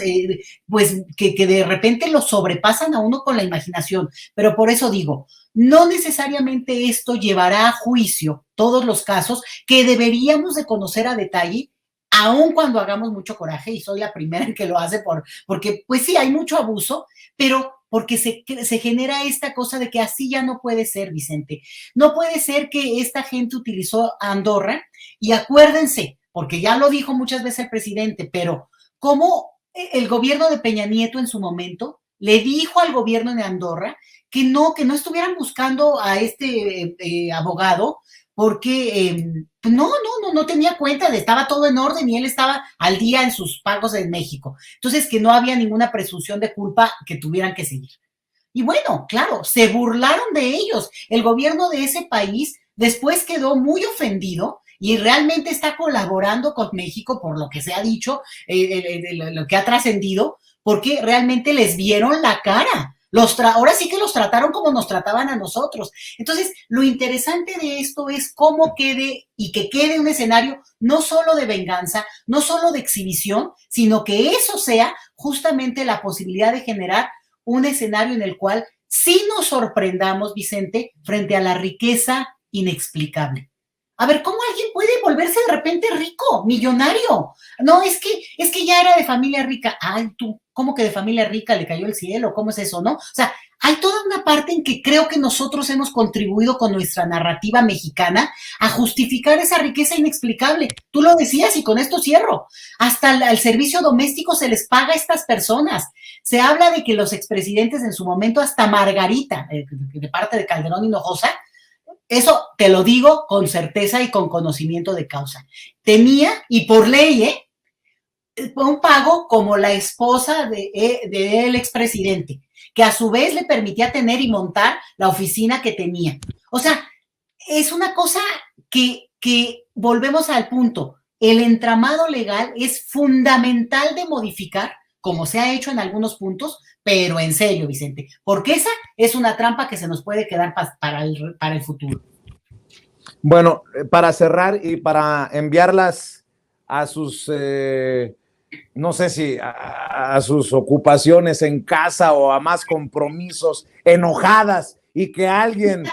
C: pues, que de repente lo sobrepasan a uno con la imaginación. Pero por eso digo, no necesariamente esto llevará a juicio todos los casos que deberíamos de conocer a detalle, aun cuando hagamos mucho coraje, y soy la primera en que lo hace porque pues sí, hay mucho abuso, pero porque se genera esta cosa de que así ya no puede ser, Vicente. No puede ser que esta gente utilizó a Andorra, y acuérdense, porque ya lo dijo muchas veces el presidente, pero como el gobierno de Peña Nieto en su momento le dijo al gobierno de Andorra que no estuvieran buscando a este abogado, porque no tenía cuenta, estaba todo en orden y él estaba al día en sus pagos en México. Entonces, que no había ninguna presunción de culpa que tuvieran que seguir. Y bueno, claro, se burlaron de ellos. El gobierno de ese país después quedó muy ofendido y realmente está colaborando con México por lo que se ha dicho, lo que ha trascendido, porque realmente les vieron la cara. Ahora sí que los trataron como nos trataban a nosotros. Entonces, lo interesante de esto es cómo quede, y que quede un escenario no solo de venganza, no solo de exhibición, sino que eso sea justamente la posibilidad de generar un escenario en el cual sí nos sorprendamos, Vicente, frente a la riqueza inexplicable. A ver, ¿cómo alguien puede volverse de repente rico, millonario? No, es que ya era de familia rica. Ay, tú, ¿cómo que de familia rica le cayó el cielo? ¿Cómo es eso, no? O sea, hay toda una parte en que creo que nosotros hemos contribuido con nuestra narrativa mexicana a justificar esa riqueza inexplicable. Tú lo decías y con esto cierro. Hasta el servicio doméstico se les paga a estas personas. Se habla de que los expresidentes en su momento, hasta Margarita, de parte de Calderón Hinojosa, eso te lo digo con certeza y con conocimiento de causa. Tenía, y por ley, un pago como la esposa del expresidente, que a su vez le permitía tener y montar la oficina que tenía. O sea, es una cosa que volvemos al punto. el entramado legal es fundamental de modificar, como se ha hecho en algunos puntos, pero en serio, Vicente, porque esa es una trampa que se nos puede quedar para el futuro.
A: Bueno, para cerrar y para enviarlas a sus, no sé si a sus ocupaciones en casa o a más compromisos, enojadas, y que alguien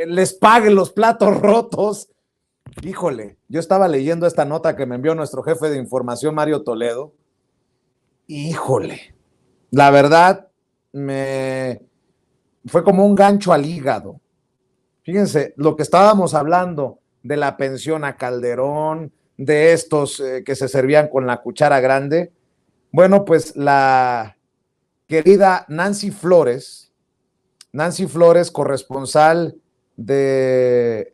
A: les pague los platos rotos. Híjole, yo estaba leyendo esta nota que me envió nuestro jefe de información, Mario Toledo. Híjole, la verdad fue como un gancho al hígado. Fíjense, lo que estábamos hablando de la pensión a Calderón, de estos que se servían con la cuchara grande. Bueno, pues la querida Nancy Flores, corresponsal de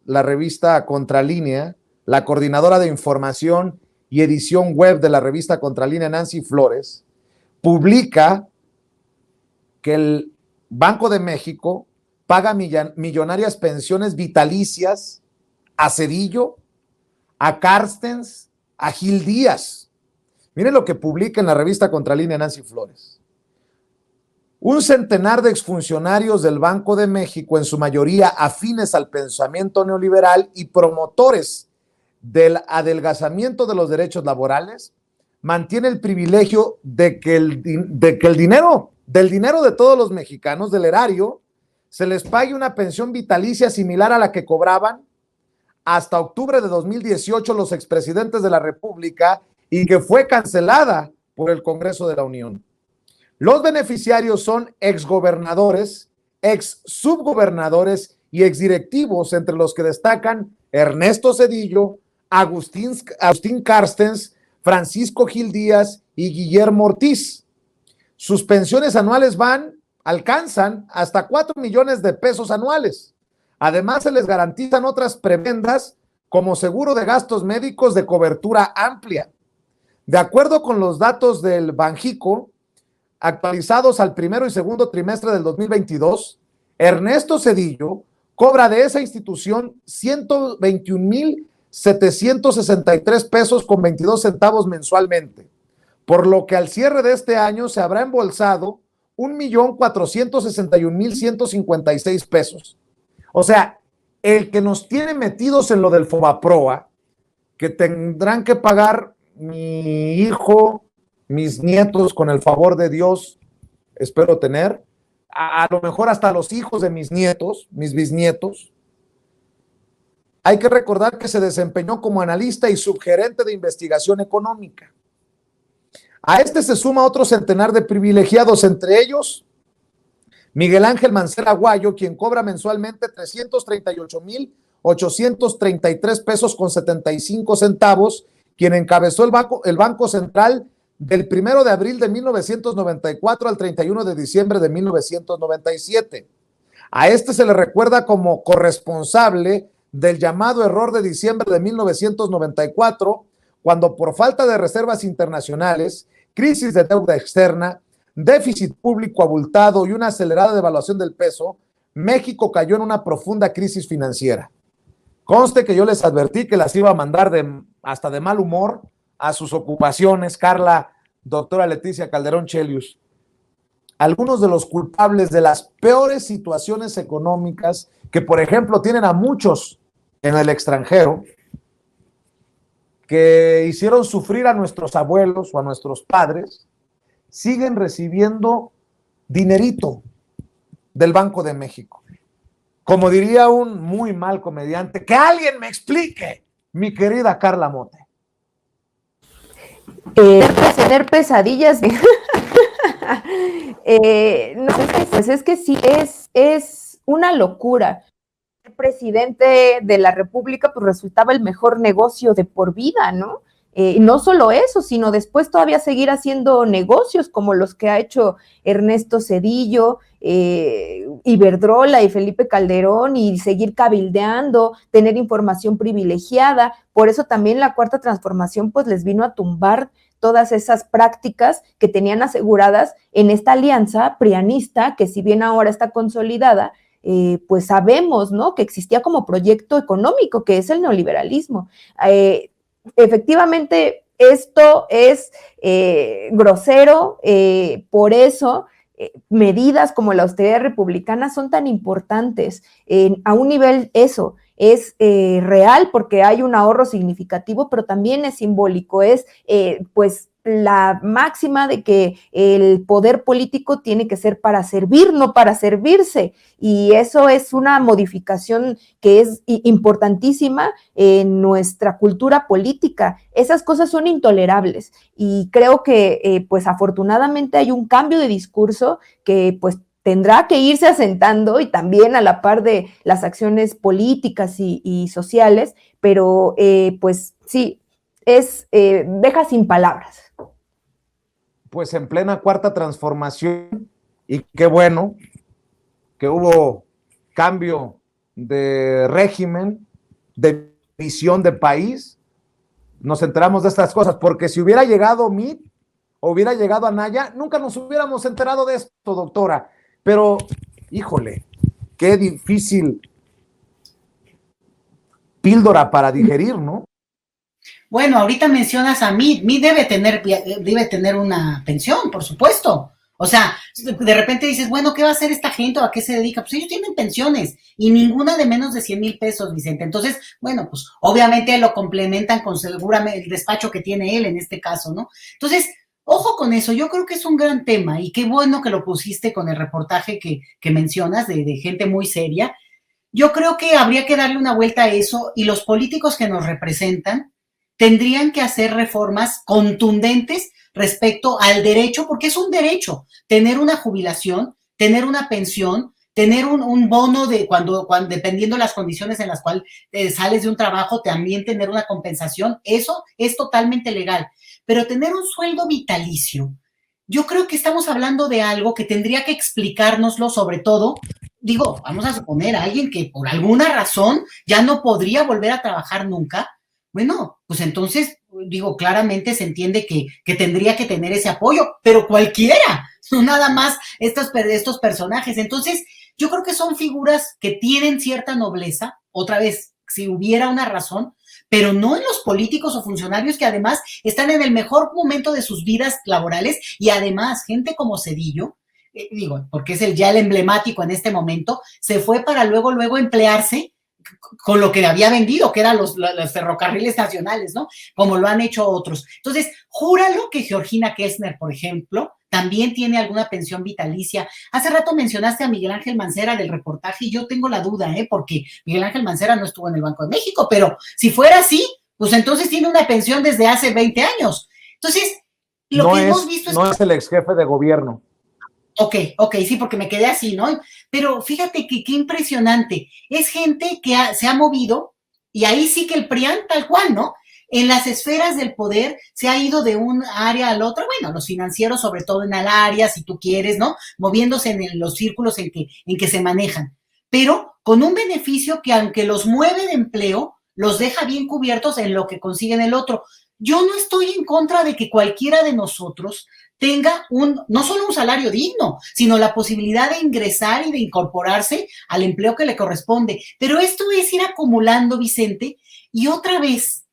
A: la revista Contralínea, la coordinadora de información y edición web de la revista Contralínea, Nancy Flores, publica que el Banco de México paga millonarias pensiones vitalicias a Zedillo, a Carstens, a Gil Díaz. Miren lo que publica en la revista Contralínea Nancy Flores. Un centenar de exfuncionarios del Banco de México, en su mayoría afines al pensamiento neoliberal y promotores del adelgazamiento de los derechos laborales, mantiene el privilegio de que el dinero de todos los mexicanos, del erario, se les pague una pensión vitalicia similar a la que cobraban hasta octubre de 2018 los expresidentes de la República y que fue cancelada por el Congreso de la Unión. Los beneficiarios son exgobernadores, exsubgobernadores y exdirectivos, entre los que destacan Ernesto Zedillo, Agustín Carstens, Francisco Gil Díaz y Guillermo Ortiz. Sus pensiones anuales alcanzan hasta 4 millones de pesos anuales. Además, se les garantizan otras prebendas como seguro de gastos médicos de cobertura amplia. De acuerdo con los datos del Banjico, actualizados al primero y segundo trimestre del 2022, Ernesto Zedillo cobra de esa institución 121,763 pesos con 22 centavos mensualmente, por lo que al cierre de este año se habrá embolsado 1,461,156 pesos. O sea, el que nos tiene metidos en lo del Fobaproa, que tendrán que pagar mi hijo, mis nietos, con el favor de Dios, espero tener, a lo mejor hasta los hijos de mis nietos, mis bisnietos. Hay que recordar que se desempeñó como analista y subgerente de investigación económica. A este se suma otro centenar de privilegiados, entre ellos Miguel Ángel Mancera Aguayo, quien cobra mensualmente 338,833 pesos con 75 centavos, quien encabezó el Banco Central del 1 de abril de 1994 al 31 de diciembre de 1997. A este se le recuerda como corresponsable del llamado error de diciembre de 1994, cuando por falta de reservas internacionales, crisis de deuda externa, déficit público abultado y una acelerada devaluación del peso, México cayó en una profunda crisis financiera. Conste que yo les advertí que las iba a mandar hasta de mal humor a sus ocupaciones, Carla, doctora Leticia Calderón Chelius. Algunos de los culpables de las peores situaciones económicas que, por ejemplo, tienen a muchos en el extranjero, que hicieron sufrir a nuestros abuelos o a nuestros padres, siguen recibiendo dinerito del Banco de México. Como diría un muy mal comediante, que alguien me explique, mi querida Carla Mote.
B: Tener pesadillas. No, pues es que sí, es una locura. El presidente de la República pues resultaba el mejor negocio de por vida, ¿no? No solo eso, sino después todavía seguir haciendo negocios como los que ha hecho Ernesto Zedillo, Iberdrola y Felipe Calderón, y seguir cabildeando, tener información privilegiada. Por eso también la Cuarta Transformación pues les vino a tumbar todas esas prácticas que tenían aseguradas en esta alianza prianista, que si bien ahora está consolidada, pues sabemos, ¿no?, que existía como proyecto económico, que es el neoliberalismo. Efectivamente, esto es grosero, por eso medidas como la austeridad republicana son tan importantes. A un nivel eso es real porque hay un ahorro significativo, pero también es simbólico, es pues la máxima de que el poder político tiene que ser para servir, no para servirse, y eso es una modificación que es importantísima en nuestra cultura política. Esas cosas son intolerables y creo que pues afortunadamente hay un cambio de discurso que pues tendrá que irse asentando y también a la par de las acciones políticas y sociales, pero pues sí, deja sin palabras.
A: Pues en plena cuarta transformación, y qué bueno que hubo cambio de régimen, de visión de país, nos enteramos de estas cosas, porque si hubiera llegado Mitt o hubiera llegado Anaya, nunca nos hubiéramos enterado de esto, doctora. Pero, híjole, qué difícil píldora para digerir, ¿no?
C: Bueno, ahorita mencionas a Mitt. Mitt debe tener una pensión, por supuesto. O sea, de repente dices, bueno, ¿qué va a hacer esta gente o a qué se dedica? Pues ellos tienen pensiones y ninguna de menos de 100,000 pesos, Vicente. Entonces, bueno, pues obviamente lo complementan con seguramente el despacho que tiene él en este caso, ¿no? Entonces, ojo con eso, yo creo que es un gran tema y qué bueno que lo pusiste con el reportaje que mencionas de gente muy seria. Yo creo que habría que darle una vuelta a eso y los políticos que nos representan tendrían que hacer reformas contundentes respecto al derecho, porque es un derecho, tener una jubilación, tener una pensión, tener un bono de cuando dependiendo las condiciones en las cuales sales de un trabajo, también tener una compensación, eso es totalmente legal. Pero tener un sueldo vitalicio, yo creo que estamos hablando de algo que tendría que explicárnoslo, sobre todo, digo, vamos a suponer a alguien que por alguna razón ya no podría volver a trabajar nunca. Bueno, pues entonces, digo, claramente se entiende que tendría que tener ese apoyo, pero cualquiera, no nada más estos personajes. Entonces, yo creo que son figuras que tienen cierta nobleza, otra vez, si hubiera una razón, pero no en los políticos o funcionarios que además están en el mejor momento de sus vidas laborales y además gente como Zedillo, digo, porque es ya el emblemático en este momento, se fue para luego emplearse con lo que había vendido, que eran los ferrocarriles nacionales, ¿no? Como lo han hecho otros. Entonces, júralo que Georgina Kessner, por ejemplo, también tiene alguna pensión vitalicia. Hace rato mencionaste a Miguel Ángel Mancera del reportaje y yo tengo la duda, porque Miguel Ángel Mancera no estuvo en el Banco de México, pero si fuera así, pues entonces tiene una pensión desde hace 20 años. Entonces, lo que hemos visto es...
A: No es el ex jefe de gobierno.
C: Ok, sí, porque me quedé así, ¿no? Pero fíjate que qué impresionante. Es gente que se ha movido, y ahí sí que el PRIAN tal cual, ¿no? En las esferas del poder se ha ido de un área al otro, bueno, los financieros sobre todo en el área, si tú quieres, ¿no? Moviéndose en los círculos en que se manejan. Pero con un beneficio que aunque los mueve de empleo, los deja bien cubiertos en lo que consiguen el otro. Yo no estoy en contra de que cualquiera de nosotros tenga no solo un salario digno, sino la posibilidad de ingresar y de incorporarse al empleo que le corresponde. Pero esto es ir acumulando, Vicente, y otra vez,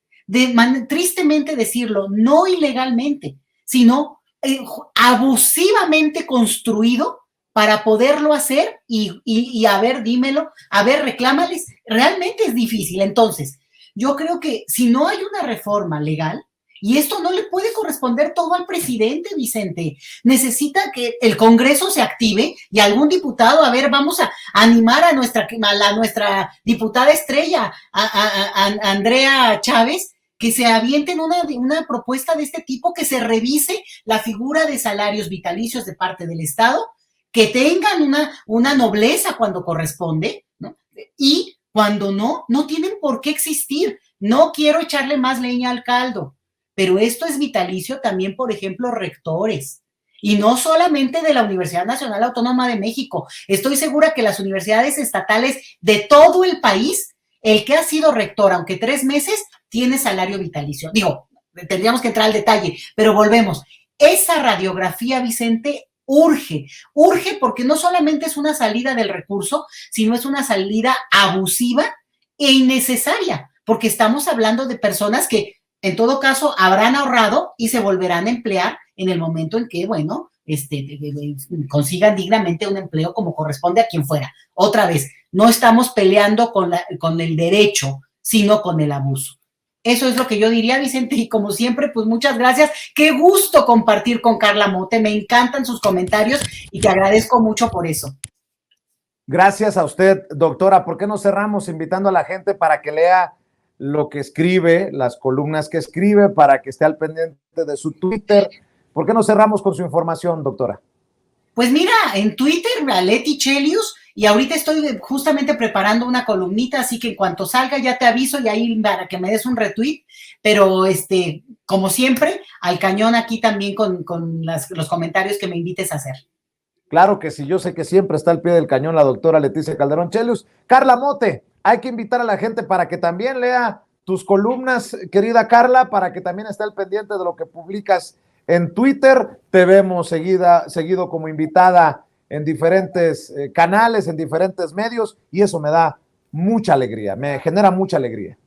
C: tristemente decirlo, no ilegalmente, sino abusivamente construido para poderlo hacer y a ver, dímelo, a ver, reclámales. Realmente es difícil. Entonces, yo creo que si no hay una reforma legal, y esto no le puede corresponder todo al presidente, Vicente. Necesita que el Congreso se active y algún diputado, a ver, vamos a animar a nuestra diputada estrella, a Andrea Chávez, que se avienten una propuesta de este tipo, que se revise la figura de salarios vitalicios de parte del Estado, que tengan una nobleza cuando corresponde, ¿no? Y cuando no tienen por qué existir. No quiero echarle más leña al caldo. Pero esto es vitalicio también, por ejemplo, rectores. Y no solamente de la Universidad Nacional Autónoma de México. Estoy segura que las universidades estatales de todo el país, el que ha sido rector, aunque 3 meses, tiene salario vitalicio. Digo, tendríamos que entrar al detalle, pero volvemos. Esa radiografía, Vicente, urge porque no solamente es una salida del recurso, sino es una salida abusiva e innecesaria, porque estamos hablando de personas que en todo caso habrán ahorrado y se volverán a emplear en el momento en que, bueno, consigan dignamente un empleo como corresponde a quien fuera. Otra vez, no estamos peleando con el derecho, sino con el abuso. Eso es lo que yo diría, Vicente, y como siempre, pues muchas gracias. Qué gusto compartir con Carla Mote, me encantan sus comentarios y te agradezco mucho por eso.
A: Gracias a usted, doctora. ¿Por qué no cerramos invitando a la gente para que lea lo que escribe, las columnas que escribe, para que esté al pendiente de su Twitter? ¿Por qué no cerramos con su información, doctora?
C: Pues mira, en Twitter, a Leti Chelius, y ahorita estoy justamente preparando una columnita, así que en cuanto salga ya te aviso y ahí para que me des un retweet, pero como siempre, al cañón aquí también con los comentarios que me invites a hacer.
A: Claro que sí, yo sé que siempre está al pie del cañón la doctora Leticia Calderón Chelius. Carla Mote, hay que invitar a la gente para que también lea tus columnas, querida Carla, para que también esté al pendiente de lo que publicas en Twitter. Te vemos seguido como invitada en diferentes canales, en diferentes medios, y eso me da mucha alegría, me genera mucha alegría.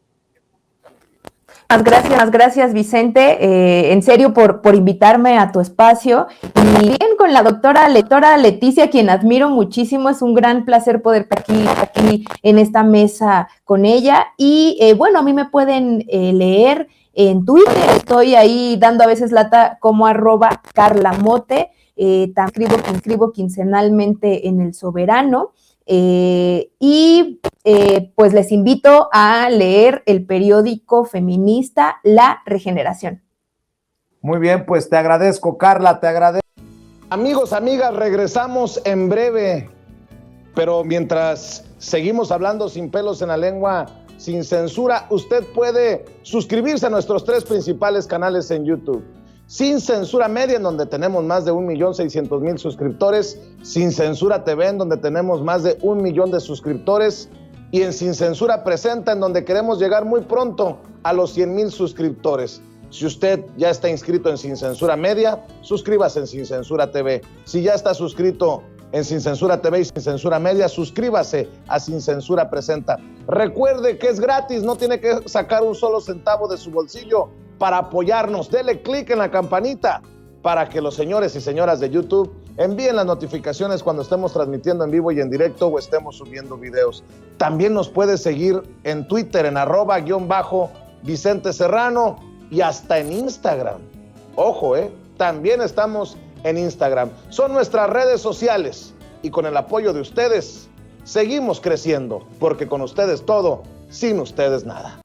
B: Gracias, Vicente, en serio por invitarme a tu espacio. Y bien, con la doctora Leticia, quien admiro muchísimo, es un gran placer poder estar aquí en esta mesa con ella. Y bueno, a mí me pueden leer en Twitter, estoy ahí dando a veces lata como @carlamote, escribo quincenalmente en El Soberano. Pues les invito a leer el periódico feminista La Regeneración.
A: Muy bien, pues te agradezco, Carla, te agradezco. Amigos, amigas, regresamos en breve, pero mientras seguimos hablando sin pelos en la lengua, sin censura, usted puede suscribirse a nuestros 3 principales canales en YouTube. Sin Censura Media, en donde tenemos más de 1,600,000 suscriptores, Sin Censura TV, en donde tenemos más de 1 millón de suscriptores, y en Sin Censura Presenta, en donde queremos llegar muy pronto a los 100,000 suscriptores. Si usted ya está inscrito en Sin Censura Media, suscríbase en Sin Censura TV. Si ya está suscrito en Sin Censura TV y Sin Censura Media, suscríbase a Sin Censura Presenta. Recuerde que es gratis, no tiene que sacar un solo centavo de su bolsillo para apoyarnos. Dele clic en la campanita para que los señores y señoras de YouTube envíen las notificaciones cuando estemos transmitiendo en vivo y en directo o estemos subiendo videos. También nos puede seguir en Twitter en @Vicente Serrano y hasta en Instagram. Ojo, también estamos en Instagram. Son nuestras redes sociales y con el apoyo de ustedes seguimos creciendo, porque con ustedes todo, sin ustedes nada.